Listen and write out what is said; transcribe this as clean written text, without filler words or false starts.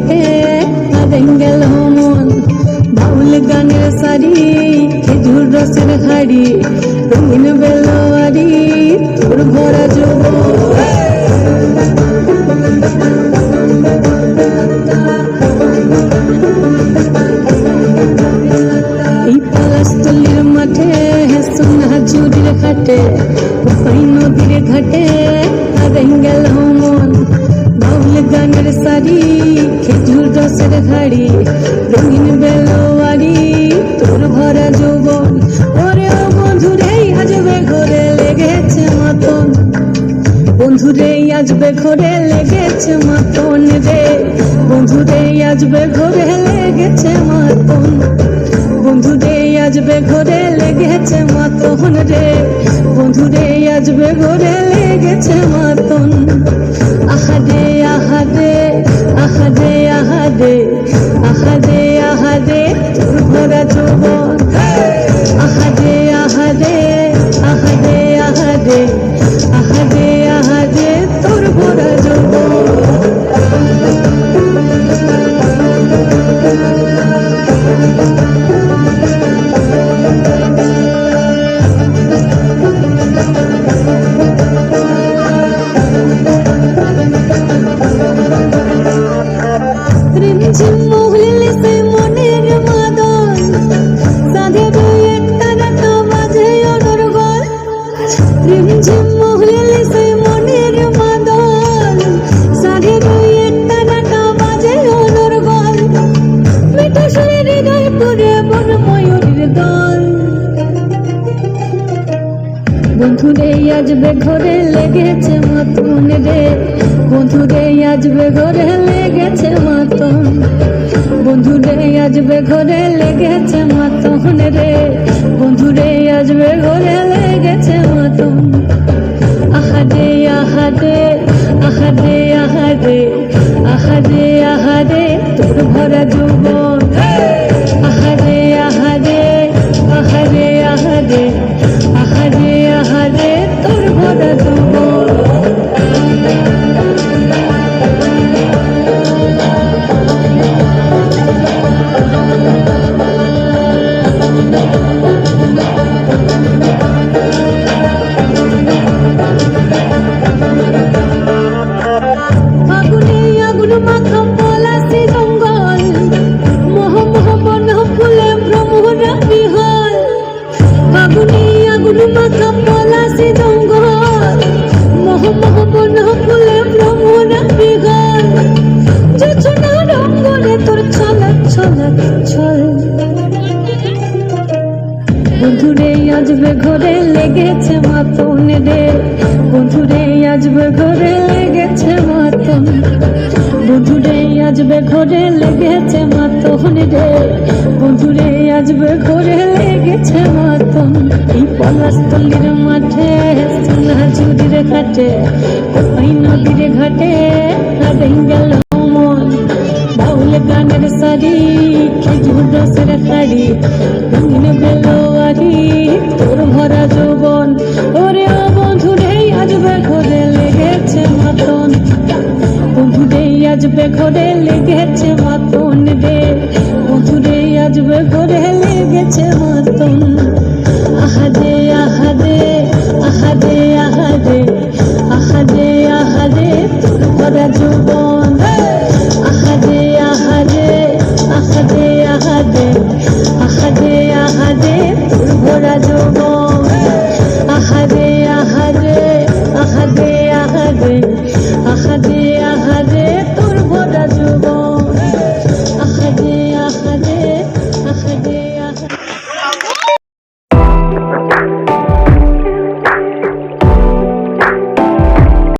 থেকে হারিয়ে গেল মন। বাউল গানের সারি, খেজুর রসের হাড়ি, রঙিন বেলোয়ারি, তোর ভরা যৌবন। এই পলাশতলির মাঠে, সোনা ঝুড়ির ঘাটে, ওই নদীর ঘাটে হারিয়ে গেল মন। বাউল গানের সারি, খেজুর রসের হাড়ি, রঙিন বেলোয়ারি, তোর ভরা যৌবন। ওরে ও বন্ধুরে আজবে ঘরে লেগেছে মাতন, বন্ধুরে আজবে ঘরে লেগেছে মাতন রে, বন্ধুরে আজবে ঘরে লেগেছে মাতন, বন্ধুরে আজবে ঘরে লেগেছে মাতন রে, বন্ধুরে আজবে ঘরে লেগেছে মাতন। আহারে আহারে আহারে আহারে আহারে আহারে তোর ভরা যৌবন। আহারে আহারে আহারে আহারে আহারে আহারে তোর ভরা যৌবন। রিমঝিম মহলে সে মনের মাদল, সাধের একটা রাত বাজে অনর্গল। রিমঝিম মহলে সে মনের মাদল, সাধের একটা রাত বাজে অনর্গল। মিঠা সুরে হৃদয় পুরে বন ময়ূরের দল। বন্ধুরে আজবে ঘরে লেগেছে মাতন রে, বন্ধুরে আজবে ঘরে লেগেছে মাতন, বন্ধুরে আজবে ঘরে লেগেছে মাতন রে, বন্ধুরে আজবে ঘরে লেগেছে মাতন। আহারে আহারে আহারে আহারে আহারে আহারে তোর ভরা যৌবন। আহারে আহারে আহারে আহারে আহারে আহারে তোর ভরা যৌবন। ফাগুনে আগুন মাখা পলাশি জঙ্গল, মোহ মোহ বন ফুলে ভ্রমরা বিহল। ফাগুনে আগুন মাখা পলাশি জঙ্গল, মোহ মোহ বন ফুলে ভ্রমরা বিহল। যোছনা রঙ্গরে তোর ছলক ছলক ছল। বন্ধুরে আজবে ঘরে লেগেছে মাতন রে, বন্ধুরে আজবে ঘরে লেগেছে মাতন, বন্ধুরে আজবে ঘরে লেগেছে মাতন রে, বন্ধুরে আজবে ঘরে লেগেছে মাতন। এই পলাশতলির মাঠে, সোনা ঝুড়ির ঘাটে, ওই নদীর ঘাটে হারিয়ে গেল মন। বাউল গানের সারি, খেজুর রসের হাড়ি, রঙিন বেলোয়ারি, তোর ভরা যৌবন। ওরে ও বন্ধুরে আজবে ঘরে লেগেছে মাতন, বন্ধুরে আজবে ঘরে